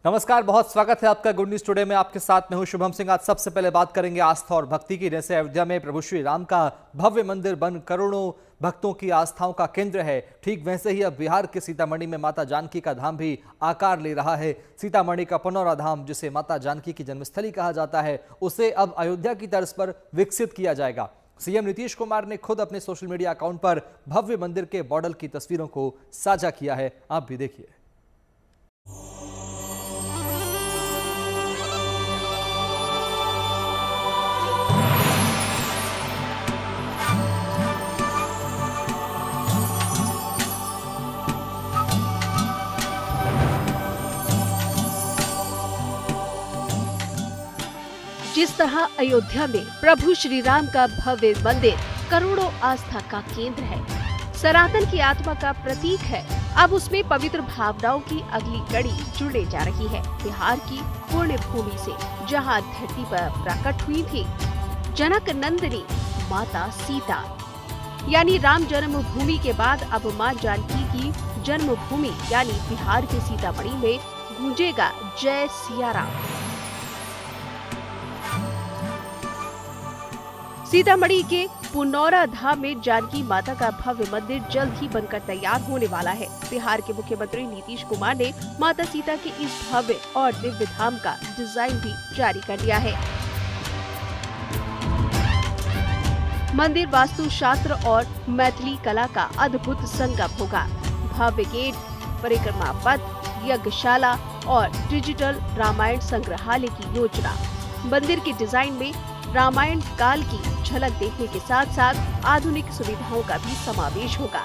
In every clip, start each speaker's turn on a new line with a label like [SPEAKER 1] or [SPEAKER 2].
[SPEAKER 1] नमस्कार, बहुत स्वागत है आपका गुड न्यूज टुडे में। आपके साथ मैं हूं शुभम सिंह। आज सबसे पहले बात करेंगे आस्था और भक्ति की। जैसे अयोध्या में प्रभु श्री राम का भव्य मंदिर बन करोड़ों भक्तों की आस्थाओं का केंद्र है, ठीक वैसे ही अब बिहार के सीतामढ़ी में माता जानकी का धाम भी आकार ले रहा है। सीतामढ़ी का पुनौरा धाम, जिसे माता जानकी की जन्मस्थली कहा जाता है, उसे अब अयोध्या की तर्ज पर विकसित किया जाएगा। सीएम नीतीश कुमार ने खुद अपने सोशल मीडिया अकाउंट पर भव्य मंदिर के मॉडल की तस्वीरों को साझा किया है, आप भी देखिए।
[SPEAKER 2] जिस तरह अयोध्या में प्रभु श्री राम का भव्य मंदिर करोड़ों आस्था का केंद्र है, सनातन की आत्मा का प्रतीक है, अब उसमें पवित्र भावनाओं की अगली कड़ी जुड़ने जा रही है। बिहार की पुण्य भूमि से, जहां धरती पर प्रकट हुई थी जनक नंदिनी माता सीता, यानी राम जन्मभूमि के बाद अब मां जानकी की जन्मभूमि यानी बिहार के सीतामढ़ी में गूंजेगा जय सिया राम। सीतामढ़ी के पुनौरा धाम में जानकी माता का भव्य मंदिर जल्द ही बनकर तैयार होने वाला है। बिहार के मुख्यमंत्री नीतीश कुमार ने माता सीता के इस भव्य और दिव्य धाम का डिजाइन भी जारी कर दिया है। मंदिर वास्तुशास्त्र और मैथिली कला का अद्भुत संगम होगा। भव्य गेट, परिक्रमा पथ, यज्ञशाला और डिजिटल रामायण संग्रहालय की योजना। मंदिर के डिजाइन में रामायण काल की झलक देखने के साथ साथ आधुनिक सुविधाओं का भी समावेश होगा।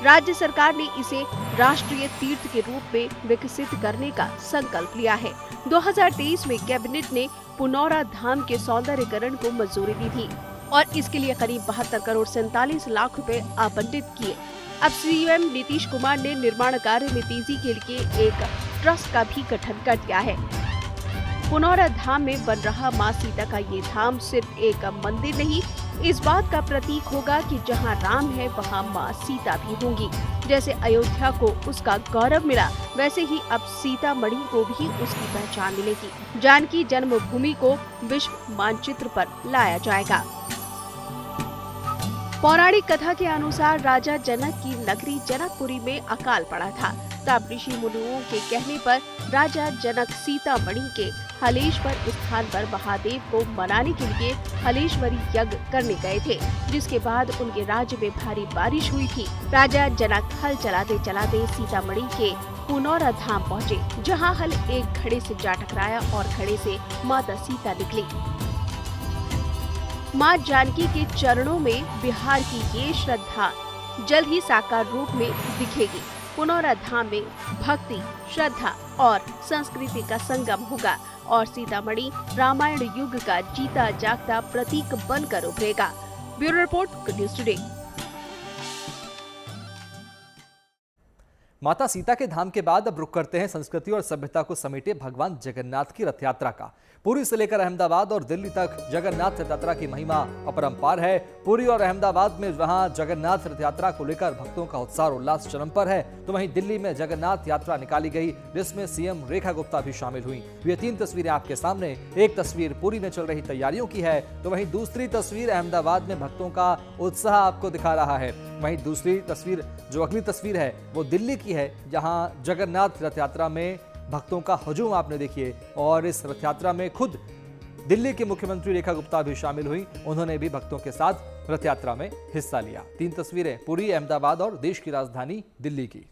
[SPEAKER 2] राज्य सरकार ने इसे राष्ट्रीय तीर्थ के रूप में विकसित करने का संकल्प लिया है। 2023 में कैबिनेट ने पुनौरा धाम के सौंदर्यीकरण को मंजूरी दी थी और इसके लिए करीब 72 करोड़ 47 लाख रुपए आवंटित किए। अब सीएम नीतीश कुमार ने निर्माण कार्य में तेजी के लिए एक ट्रस्ट का भी गठन कर दिया है। पुनौरा धाम में बन रहा मां सीता का ये धाम सिर्फ एक मंदिर नहीं, इस बात का प्रतीक होगा कि जहां राम है वहां मां सीता भी होंगी। जैसे अयोध्या को उसका गौरव मिला, वैसे ही अब सीतामढ़ी को भी उसकी पहचान मिलेगी। जानकी जन्मभूमि को विश्व मानचित्र पर लाया जाएगा। पौराणिक कथा के अनुसार राजा जनक की नगरी जनकपुरी में अकाल पड़ा था। तब ऋषि मुनियों के कहने पर राजा जनक सीतामढ़ी के हलेश्वर स्थान पर महादेव को मनाने के लिए हलेश्वरी यज्ञ करने गए थे, जिसके बाद उनके राज्य में भारी बारिश हुई थी। राजा जनक हल चलाते चलाते सीतामढ़ी के पुनौरा धाम पहुँचे, जहाँ हल एक घड़े से जा टकराया और घड़े से माता सीता निकली। मां जानकी के चरणों में बिहार की ये श्रद्धा जल्द ही साकार रूप में दिखेगी। पुनौरा धाम में भक्ति, श्रद्धा और संस्कृति का संगम होगा और सीतामढ़ी रामायण युग का जीता जागता प्रतीक बनकर उभरेगा। Bureau report, good news today.
[SPEAKER 1] माता सीता के धाम के बाद अब रुक करते हैं संस्कृति और सभ्यता को समेटे भगवान जगन्नाथ की रथ यात्रा का। पुरी से लेकर अहमदाबाद और दिल्ली तक जगन्नाथ रथ यात्रा की महिमा अपरंपार है। पुरी और अहमदाबाद में जहां जगन्नाथ रथ यात्रा को लेकर भक्तों का उत्साह और उल्लास चरम पर है, तो वहीं दिल्ली में जगन्नाथ यात्रा निकाली गई, जिसमें सीएम रेखा गुप्ता भी शामिल हुई। ये 3 तस्वीरें आपके सामने। एक तस्वीर पुरी में चल रही तैयारियों की है, तो वहीं दूसरी तस्वीर अहमदाबाद में भक्तों का उत्साह आपको दिखा रहा है। वहीं दूसरी तस्वीर, जो अगली तस्वीर है, वो दिल्ली की है, जहां जगन्नाथ रथ यात्रा में भक्तों का हुजूम आपने देखिए। और इस रथ यात्रा में खुद दिल्ली के मुख्यमंत्री रेखा गुप्ता भी शामिल हुई, उन्होंने भी भक्तों के साथ रथ यात्रा में हिस्सा लिया। 3 तस्वीरें पुरी, अहमदाबाद और देश की राजधानी दिल्ली की।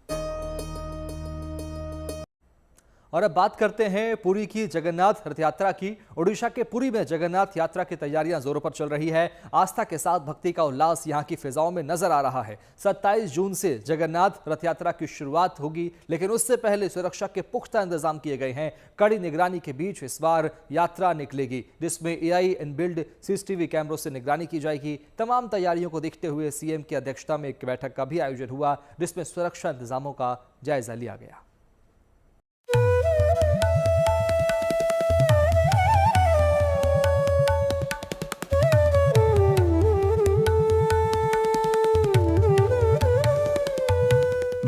[SPEAKER 1] और अब बात करते हैं पुरी की जगन्नाथ रथ यात्रा की। ओडिशा के पुरी में जगन्नाथ यात्रा की तैयारियां जोरों पर चल रही है। आस्था के साथ भक्ति का उल्लास यहां की फिजाओं में नजर आ रहा है। 27 जून से जगन्नाथ रथ यात्रा की शुरुआत होगी, लेकिन उससे पहले सुरक्षा के पुख्ता इंतजाम किए गए हैं। कड़ी निगरानी के बीच इस बार यात्रा निकलेगी, जिसमें AI इनबिल्ड CCTV कैमरों से निगरानी की जाएगी। तमाम तैयारियों को देखते हुए सीएम की अध्यक्षता में एक बैठक का भी आयोजन हुआ, जिसमें सुरक्षा इंतजामों का जायजा लिया गया।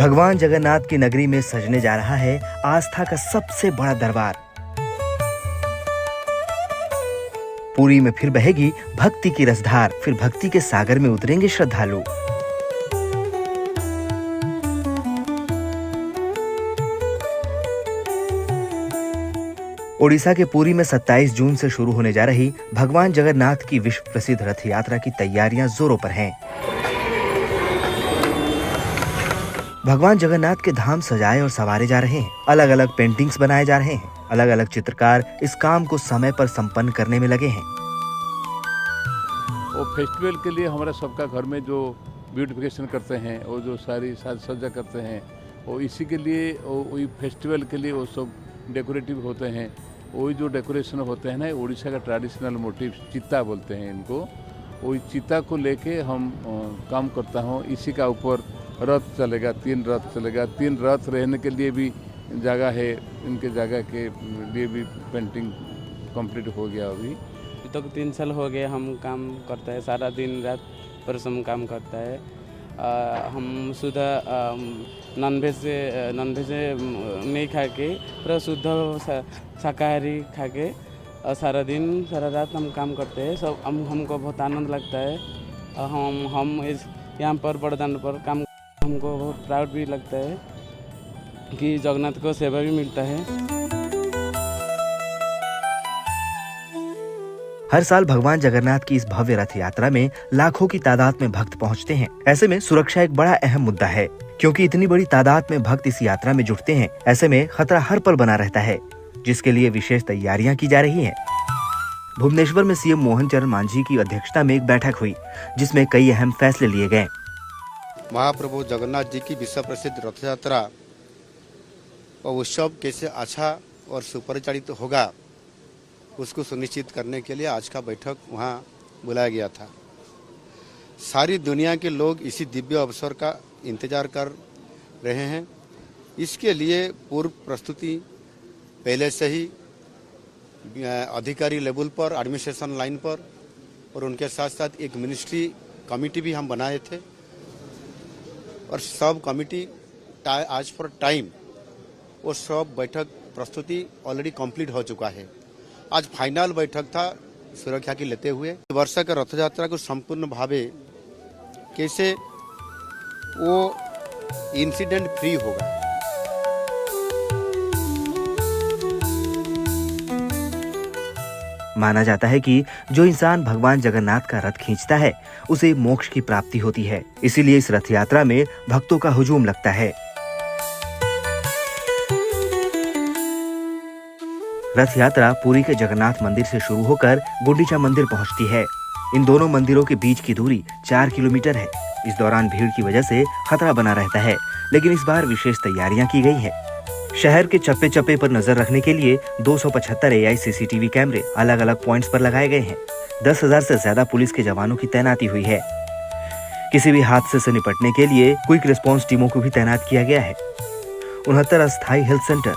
[SPEAKER 3] भगवान जगन्नाथ की नगरी में सजने जा रहा है आस्था का सबसे बड़ा दरबार। पुरी में फिर बहेगी भक्ति की रसधार, फिर भक्ति के सागर में उतरेंगे श्रद्धालु। ओडिशा के पुरी में 27 जून से शुरू होने जा रही भगवान जगन्नाथ की विश्व प्रसिद्ध रथ यात्रा की तैयारियां जोरों पर हैं। भगवान जगन्नाथ के धाम सजाए और संवारे जा रहे हैं, अलग अलग पेंटिंग्स बनाए जा रहे हैं, अलग अलग चित्रकार इस काम को समय पर संपन्न करने में लगे हैं।
[SPEAKER 4] वो फेस्टिवल के लिए हमारा सबका घर में जो ब्यूटिफिकेशन करते हैं, वो जो सारी साज सज्जा करते हैं, वो इसी के लिए वही फेस्टिवल के लिए वो सब डेकोरेटिव होते हैं। वही जो डेकोरेशन होते हैं ना, उड़ीसा का ट्रेडिशनल मोटिव चित्ता बोलते हैं इनको। वही चित्ता को लेके हम काम करता हूँ। इसी का ऊपर रथ चलेगा, 3 रथ चलेगा। 3 रथ रहने के लिए भी जगह है, इनके जगह के लिए भी पेंटिंग कंप्लीट हो गया। अभी
[SPEAKER 5] तो 3 साल हो गए हम काम करता है, सारा दिन रात परिश्रम काम करता है। हम सुधा नॉनवेज नहीं खा के पूरा शुद्ध शाकाहारी खा के सारा दिन सारा रात हम काम करते हैं। सब हमको बहुत आनंद लगता है। हम इस यहाँ पर बड़दान पर काम, हमको बहुत प्राउड भी लगता है कि जगन्नाथ को सेवा भी मिलता है।
[SPEAKER 3] हर साल भगवान जगन्नाथ की इस भव्य रथ यात्रा में लाखों की तादाद में भक्त पहुंचते हैं। ऐसे में सुरक्षा एक बड़ा अहम मुद्दा है, क्योंकि इतनी बड़ी तादाद में भक्त इस यात्रा में जुटते हैं। ऐसे में खतरा हर पल बना रहता है, जिसके लिए विशेष तैयारियां की जा रही हैं। भुवनेश्वर में सीएम मोहन चरण मांझी की अध्यक्षता में एक बैठक हुई, जिसमें कई अहम फैसले लिए गए।
[SPEAKER 6] महाप्रभु जगन्नाथ जी की विश्व प्रसिद्ध रथ यात्रा और उत्सव कैसे अच्छा और सुपरिचालित होगा, उसको सुनिश्चित करने के लिए आज का बैठक वहाँ बुलाया गया था। सारी दुनिया के लोग इसी दिव्य अवसर का इंतजार कर रहे हैं। इसके लिए पूर्व प्रस्तुति पहले से ही अधिकारी लेवल पर, एडमिनिस्ट्रेशन लाइन पर, और उनके साथ साथ एक मिनिस्ट्री कमेटी भी हम बनाए थे, और सब कमेटी आज फॉर टाइम वो सब बैठक प्रस्तुति ऑलरेडी कंप्लीट हो चुका है। आज फाइनल बैठक था सुरक्षा की लेते हुए। वर्षा का रथ यात्रा को संपूर्ण भावे कैसे वो इंसिडेंट फ्री होगा।
[SPEAKER 3] माना जाता है कि जो इंसान भगवान जगन्नाथ का रथ खींचता है, उसे मोक्ष की प्राप्ति होती है। इसीलिए इस रथ यात्रा में भक्तों का हुजूम लगता है। रथ यात्रा पुरी के जगन्नाथ मंदिर से शुरू होकर गुंडीचा मंदिर पहुंचती है। इन दोनों मंदिरों के बीच की दूरी 4 किलोमीटर है। इस दौरान भीड़ की वजह से खतरा बना रहता है, लेकिन इस बार विशेष तैयारियां की गई है। शहर के चप्पे चप्पे पर नजर रखने के लिए 275 AI CCTV कैमरे अलग अलग पॉइंट्स पर लगाए गए हैं। 10,000 से ज्यादा पुलिस के जवानों की तैनाती हुई है। किसी भी हादसे से निपटने के लिए क्विक रिस्पांस टीमों को भी तैनात किया गया है। 69 अस्थायी हेल्थ सेंटर,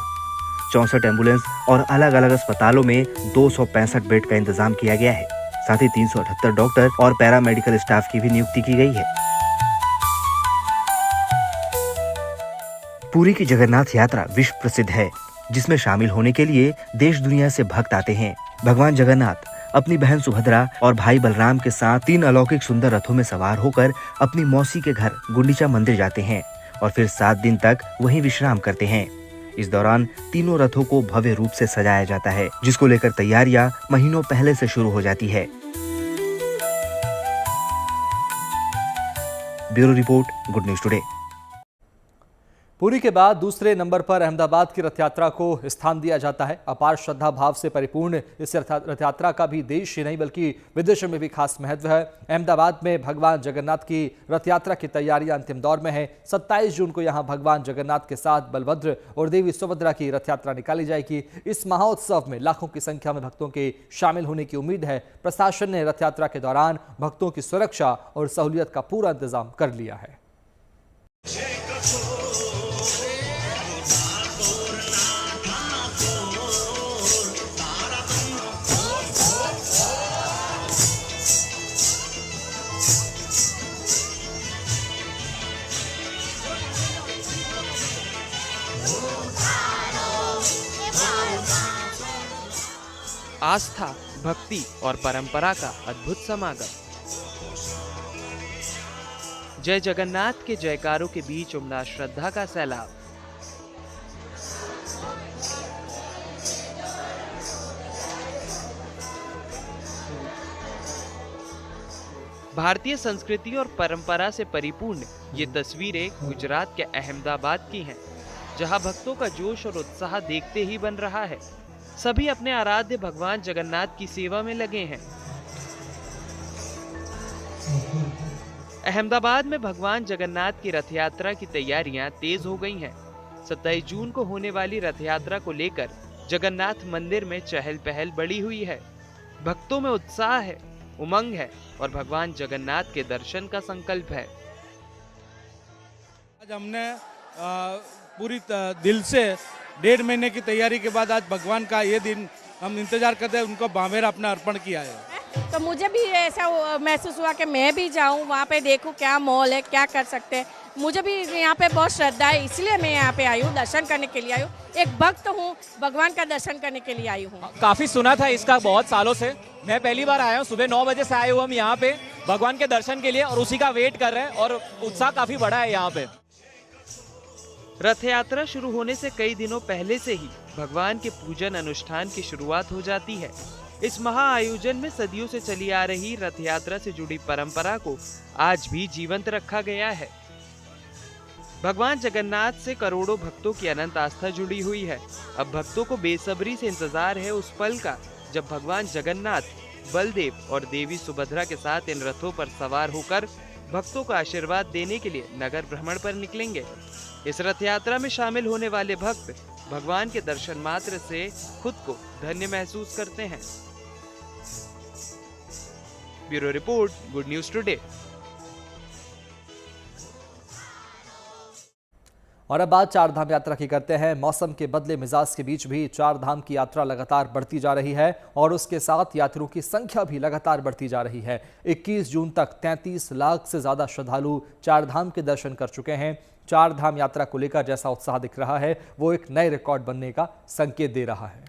[SPEAKER 3] 64 एम्बुलेंस और अलग अलग अस्पतालों में 265 बेड का इंतजाम किया गया है। साथ ही 378 डॉक्टर और पैरामेडिकल स्टाफ की भी नियुक्ति की गई है। पुरी की जगन्नाथ यात्रा विश्व प्रसिद्ध है, जिसमें शामिल होने के लिए देश दुनिया से भक्त आते हैं। भगवान जगन्नाथ अपनी बहन सुभद्रा और भाई बलराम के साथ 3 अलौकिक सुंदर रथों में सवार होकर अपनी मौसी के घर गुंडीचा मंदिर जाते हैं और फिर 7 दिन तक वहीं विश्राम करते हैं। इस दौरान तीनों रथों को भव्य रूप से सजाया जाता है, जिसको लेकर तैयारियां महीनों पहले से शुरू हो जाती है। Bureau report, good news today.
[SPEAKER 1] Puri के बाद दूसरे नंबर पर अहमदाबाद की रथ यात्रा को स्थान दिया जाता है। अपार श्रद्धा भाव से परिपूर्ण इस रथ यात्रा का भी देश ही नहीं बल्कि विदेशों में भी खास महत्व है। अहमदाबाद में भगवान जगन्नाथ की रथ यात्रा की तैयारियां अंतिम दौर में है। 27 जून को यहां भगवान जगन्नाथ के साथ बलभद्र और देवी सुभद्रा की रथ यात्रा निकाली जाएगी। इस महोत्सव में लाखों की संख्या में भक्तों के शामिल होने की उम्मीद है। प्रशासन ने रथ यात्रा के दौरान भक्तों की सुरक्षा और सहूलियत का पूरा इंतजाम कर लिया है।
[SPEAKER 7] आस्था, भक्ति और परंपरा का अद्भुत समागम। जय जगन्नाथ के जयकारों के बीच उमड़ा श्रद्धा का सैलाब। भारतीय संस्कृति और परंपरा से परिपूर्ण ये तस्वीरें गुजरात के अहमदाबाद की हैं, जहां भक्तों का जोश और उत्साह देखते ही बन रहा है। सभी अपने आराध्य भगवान जगन्नाथ की सेवा में लगे हैं। अहमदाबाद में भगवान जगन्नाथ की रथ यात्रा की तैयारियां तेज हो गई हैं। 27 जून को होने वाली रथ यात्रा को लेकर जगन्नाथ मंदिर में चहल पहल बढ़ी हुई है। भक्तों में उत्साह है, उमंग है और भगवान जगन्नाथ के दर्शन का संकल्प है।
[SPEAKER 8] आज हमने पूरी दिल से 1.5 महीने की तैयारी के बाद आज भगवान का ये दिन हम इंतजार करते हैं, उनको बामेरा अपना अर्पण किया है।
[SPEAKER 9] तो मुझे भी ऐसा महसूस हुआ कि मैं भी जाऊं, वहाँ पे देखूं क्या माहौल है, क्या कर सकते हैं। मुझे भी यहाँ पे बहुत श्रद्धा है, इसलिए मैं यहाँ पे आई हूँ, दर्शन करने के लिए आई हूँ। एक भक्त हूँ, भगवान का दर्शन करने के लिए आई हूँ।
[SPEAKER 10] काफी सुना था इसका बहुत सालों से, मैं पहली बार आया हूँ। सुबह 9 बजे से आए हुए हम यहाँ पे भगवान के दर्शन के लिए और उसी का वेट कर रहे हैं और उत्साह काफी बड़ा है यहाँ पे।
[SPEAKER 7] रथ यात्रा शुरू होने से कई दिनों पहले से ही भगवान के पूजन अनुष्ठान की शुरुआत हो जाती है। इस महा आयोजन में सदियों से चली आ रही रथ यात्रा से जुड़ी परंपरा को आज भी जीवंत रखा गया है। भगवान जगन्नाथ से करोड़ों भक्तों की अनंत आस्था जुड़ी हुई है। अब भक्तों को बेसब्री से इंतजार है उस पल का जब भगवान जगन्नाथ, बलदेव और देवी सुभद्रा के साथ इन रथों पर सवार होकर भक्तों को आशीर्वाद देने के लिए नगर भ्रमण पर निकलेंगे। इस रथ यात्रा में शामिल होने वाले भक्त भगवान के दर्शन मात्र से खुद को धन्य महसूस करते हैं। Bureau report, good news today.
[SPEAKER 1] और अब बात चार धाम यात्रा की करते हैं। मौसम के बदले मिजाज के बीच भी चार धाम की यात्रा लगातार बढ़ती जा रही है और उसके साथ यात्रियों की संख्या भी लगातार बढ़ती जा रही है। 21 जून तक 33 लाख से ज्यादा श्रद्धालु चार धाम के दर्शन कर चुके हैं। चार धाम यात्रा को लेकर जैसा उत्साह दिख रहा है वो एक नए रिकॉर्ड बनने का संकेत दे रहा है।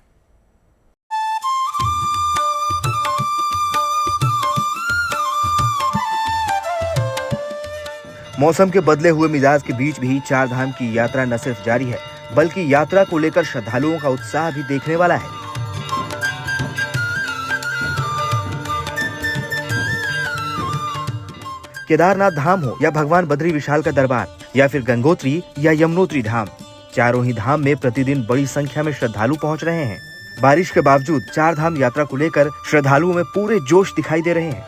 [SPEAKER 3] मौसम के बदले हुए मिजाज के बीच भी चार धाम की यात्रा न सिर्फ जारी है बल्कि यात्रा को लेकर श्रद्धालुओं का उत्साह भी देखने वाला है। केदारनाथ धाम हो या भगवान बद्री विशाल का दरबार या फिर गंगोत्री या यमुनोत्री धाम, चारों ही धाम में प्रतिदिन बड़ी संख्या में श्रद्धालु पहुंच रहे हैं। बारिश के बावजूद चार धाम यात्रा को लेकर श्रद्धालुओं में पूरे जोश दिखाई दे रहे हैं।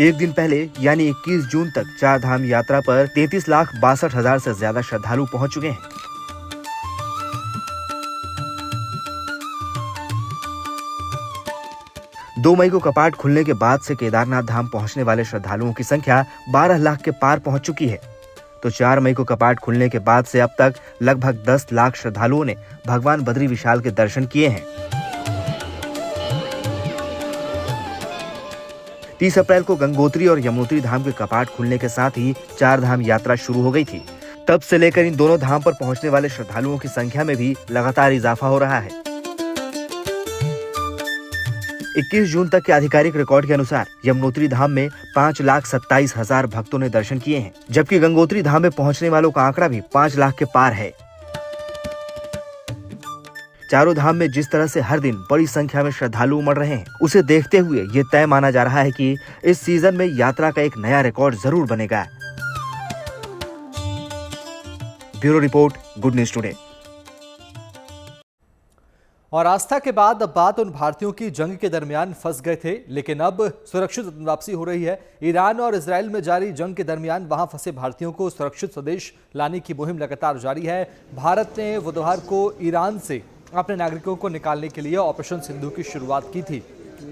[SPEAKER 3] एक दिन पहले यानी 21 जून तक चार धाम यात्रा पर 33,62,000 से ज्यादा श्रद्धालु पहुंच चुके हैं। दो मई को कपाट खुलने के बाद से केदारनाथ धाम पहुंचने वाले श्रद्धालुओं की संख्या 12 लाख के पार पहुंच चुकी है। तो 4 मई को कपाट खुलने के बाद से अब तक लगभग 10 लाख श्रद्धालुओं ने भगवान बद्री विशाल के दर्शन किए हैं। 30 अप्रैल को गंगोत्री और यमुनोत्री धाम के कपाट खुलने के साथ ही चार धाम यात्रा शुरू हो गई थी। तब से लेकर इन दोनों धाम पर पहुंचने वाले श्रद्धालुओं की संख्या में भी लगातार इजाफा हो रहा है। 21 जून तक के आधिकारिक रिकॉर्ड के अनुसार यमुनोत्री धाम में 5,27,000 भक्तों ने दर्शन किए हैं, जबकि गंगोत्री धाम में पहुंचने वालों का आंकड़ा भी 5 लाख के पार है। चारों धाम में जिस तरह से हर दिन बड़ी संख्या में श्रद्धालु उमड़ रहे हैं, उसे देखते हुए ये तय माना जा रहा है कि इस सीजन में यात्रा का एक नया रिकॉर्ड जरूर बनेगा। Bureau report, good news today.
[SPEAKER 1] और आस्था के बाद अब बात उन भारतीयों की जंग के दरमियान फंस गए थे लेकिन अब सुरक्षित वापसी हो रही है। ईरान और इजराइल में जारी जंग के दरमियान वहां फंसे भारतीयों को सुरक्षित स्वदेश लाने की मुहिम लगातार जारी है। भारत ने बुधवार को ईरान से अपने नागरिकों को निकालने के लिए ऑपरेशन सिंधु की शुरुआत की थी,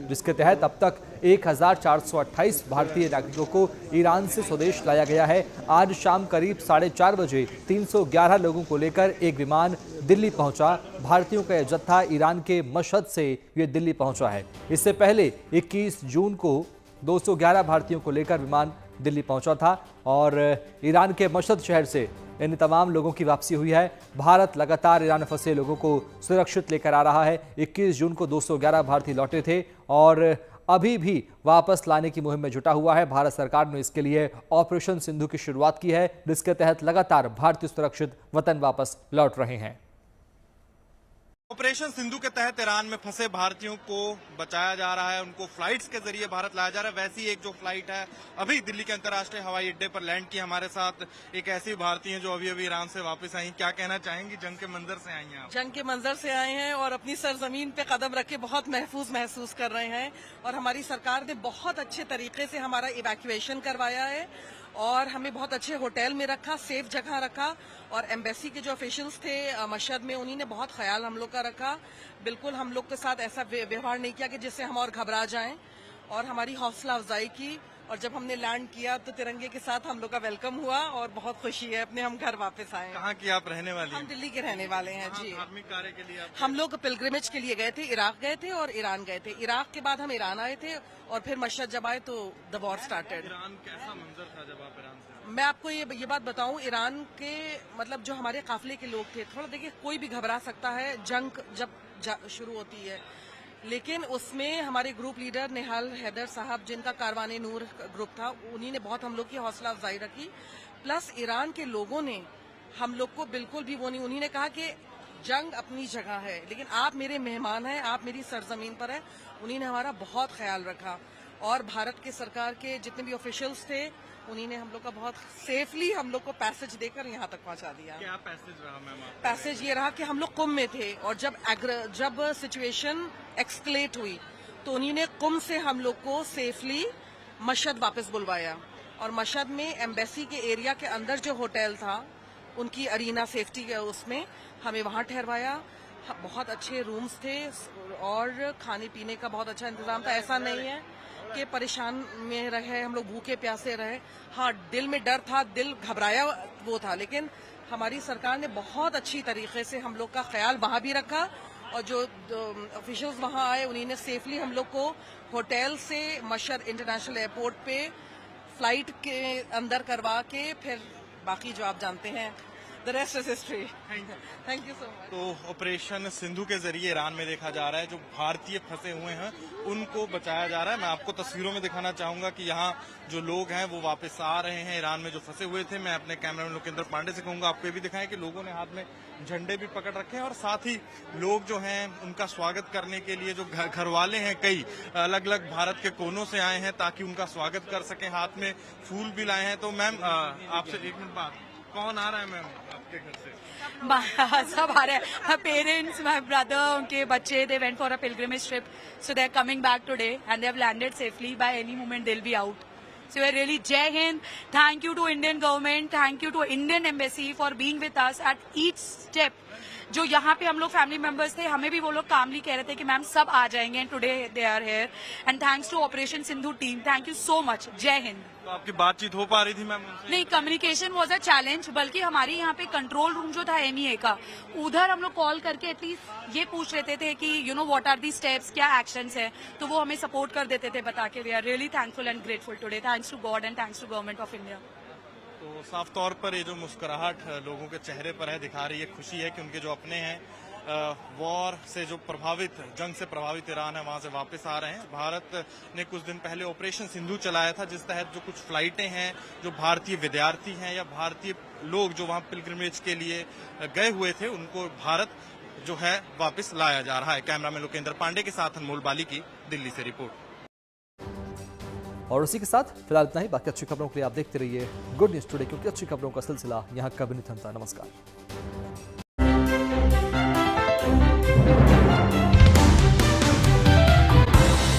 [SPEAKER 1] जिसके तहत अब तक 1428 भारतीय नागरिकों को ईरान से स्वदेश लाया गया है। आज शाम करीब 4:30 बजे 311 लोगों को लेकर एक विमान दिल्ली पहुंचा। भारतीयों का यह जत्था ईरान के मशहद से ये दिल्ली पहुंचा है। इससे पहले 21 जून को 211 भारतीयों को लेकर विमान दिल्ली पहुंचा था और ईरान के मशहद शहर से इन तमाम लोगों की वापसी हुई है। भारत लगातार ईरान में फंसे लोगों को सुरक्षित लेकर आ रहा है। 21 जून को 211 भारतीय लौटे थे और अभी भी वापस लाने की मुहिम में जुटा हुआ है। भारत सरकार ने इसके लिए ऑपरेशन सिंधु की शुरुआत की है, जिसके तहत लगातार भारतीय सुरक्षित वतन वापस लौट रहे हैं।
[SPEAKER 11] ऑपरेशन सिंधु के तहत ईरान में फंसे भारतीयों को बचाया जा रहा है, उनको फ्लाइट्स के जरिए भारत लाया जा रहा है। वैसी एक जो फ्लाइट है अभी दिल्ली के अंतर्राष्ट्रीय हवाई अड्डे पर लैंड की, हमारे साथ एक ऐसी भारतीय जो अभी अभी ईरान से वापस आई। क्या कहना चाहेंगी? जंग के मंजर से आई हैं आप?
[SPEAKER 12] जंग के मंजर से आए हैं और अपनी सरजमीन पे कदम रख के बहुत महसूस कर रहे हैं और हमारी सरकार ने बहुत अच्छे तरीके से हमारा इवैक्यूएशन करवाया है और हमें बहुत अच्छे होटल में रखा, सेफ जगह रखा और एम्बेसी के जो ऑफिशियल्स थे मशहद में, उन्हीं ने बहुत ख्याल हम लोग का रखा। बिल्कुल हम लोग के साथ ऐसा व्यवहार नहीं किया कि जिससे हम और घबरा जाएं और हमारी हौसला अफजाई की। और जब हमने लैंड किया तो तिरंगे के साथ हम लोग का वेलकम हुआ और बहुत खुशी है अपने हम घर वापस आए।
[SPEAKER 11] कहाँ की आप रहने वाली?
[SPEAKER 12] हम दिल्ली के रहने वाले हैं जी।
[SPEAKER 11] धार्मिक कार्य के लिए
[SPEAKER 12] हम लोग पिलग्रिमेज के लिए गए थे, इराक गए थे और ईरान गए थे। इराक के बाद हम ईरान आए थे और फिर मशहद जब आए तो द वॉर स्टार्टेड।
[SPEAKER 11] ईरान कैसा मंजर था जब आप ईरान से?
[SPEAKER 12] मैं आपको ये बात बताऊं, ईरान के मतलब जो हमारे काफिले के लोग थे, थोड़ा देखिए कोई भी घबरा सकता है जंग जब शुरू होती है, लेकिन उसमें हमारे ग्रुप लीडर निहाल हैदर साहब, जिनका कारवाने नूर ग्रुप था, उन्हीं ने बहुत हम लोग की हौसला अफजाई रखी। प्लस ईरान के लोगों ने हम लोग को बिल्कुल भी वो नहीं, उन्हीं ने कहा कि जंग अपनी जगह है लेकिन आप मेरे मेहमान हैं, आप मेरी सरजमीन पर हैं। उन्हीं ने हमारा बहुत ख्याल रखा और भारत के सरकार के जितने भी ऑफिशियल्स थे उन्हीं ने हम लोग का बहुत सेफली हम लोग को पैसेज देकर यहाँ तक पहुँचा दिया।
[SPEAKER 11] क्या पैसेज रहा मैम?
[SPEAKER 12] पैसेज ये रहा कि हम लोग कुंभ में थे और जब सिचुएशन एक्सकलेट हुई तो उन्हीं ने कुंभ से हम लोग को सेफली मशहद वापस बुलवाया और मशहद में एम्बेसी के एरिया के अंदर जो होटल था उनकी अरीना सेफ्टी के उसमें हमें वहाँ ठहरवाया। बहुत अच्छे रूम्स थे और खाने पीने का बहुत अच्छा इंतजाम था। ऐसा नहीं है कि परेशान में रहे, हम लोग भूखे प्यासे रहे। हाँ, दिल में डर था, दिल घबराया वो था, लेकिन हमारी सरकार ने बहुत अच्छी तरीके से हम लोग का ख्याल वहाँ भी रखा और जो ऑफिशियल्स वहाँ आए उन्हीं ने सेफली हम लोग को होटल से मशहद इंटरनेशनल एयरपोर्ट पे फ्लाइट के अंदर करवा के फिर बाकी जो आप जानते हैं The rest is history. Thank you so much.
[SPEAKER 11] तो ऑपरेशन सिंधु के जरिए ईरान में देखा जा रहा है जो भारतीय फंसे हुए हैं उनको बचाया जा रहा है। मैं आपको तस्वीरों में दिखाना चाहूंगा कि यहाँ जो लोग हैं वो वापस आ रहे हैं ईरान में जो फंसे हुए थे। मैं अपने कैमरामैन लोकेंद्र पांडे से कहूंगा आपको ये भी दिखाएं कि लोगों ने हाथ में झंडे भी पकड़ रखे हैं और साथ ही लोग जो हैं उनका स्वागत करने के लिए जो घर वाले हैं कई अलग अलग भारत के कोनों से आए हैं ताकि उनका स्वागत कर सकें, हाथ में फूल भी लाए हैं। तो मैम आपसे एक मिनट बात, कौन आ रहा है मैम आपके घर से?
[SPEAKER 13] सब आ रहे हैं, पेरेंट्स, माय ब्रदर, उनके बच्चे, they went for a pilgrimage trip, so they are coming back today and they have landed safely. By any moment they will be out. So we're really Jai Hind. Thank you to Indian government. Thank you to Indian embassy for being with us at each step. जो यहाँ पे हम लोग family members थे, हमें भी वो लोग कामली कह रहे थे कि मैम सब आ जाएंगे and today they are here and thanks to operation Sindhu team. Thank you so much. जय हिंद।
[SPEAKER 11] तो आपकी बातचीत हो पा रही थी मैम?
[SPEAKER 13] नहीं, कम्युनिकेशन वाज अ चैलेंज, बल्कि हमारे यहाँ पे कंट्रोल रूम जो था MEA का, उधर हम लोग कॉल करके एटलीस्ट ये पूछ लेते थे कि you know what are the steps, क्या एक्शंस है, तो वो हमें सपोर्ट कर देते थे बता के। We are really thankful and grateful today. Thanks to god and thanks to government of India.
[SPEAKER 11] तो साफ तौर पर ये जो मुस्कुराहट लोगों के चेहरे पर है दिखा रही है खुशी है कि उनके जो अपने हैं वॉर से जो प्रभावित, जंग से प्रभावित ईरान है वहां से वापस आ रहे हैं। भारत ने कुछ दिन पहले ऑपरेशन सिंधु चलाया था जिस तहत जो कुछ फ्लाइटें हैं, जो भारतीय विद्यार्थी हैं या भारतीय लोग जो वहां पिलग्रिमेज के लिए गए हुए थे उनको भारत जो है वापस लाया जा रहा है। कैमरामैन लोकेंद्र पांडे के साथ अनमोल बाली की दिल्ली से रिपोर्ट।
[SPEAKER 1] और उसी के साथ फिलहाल इतना ही। बाकी अच्छी खबरों के लिए आप देखते रहिए गुड न्यूज टुडे, क्योंकि अच्छी खबरों का सिलसिला यहाँ कभी नहीं थमता। नमस्कार।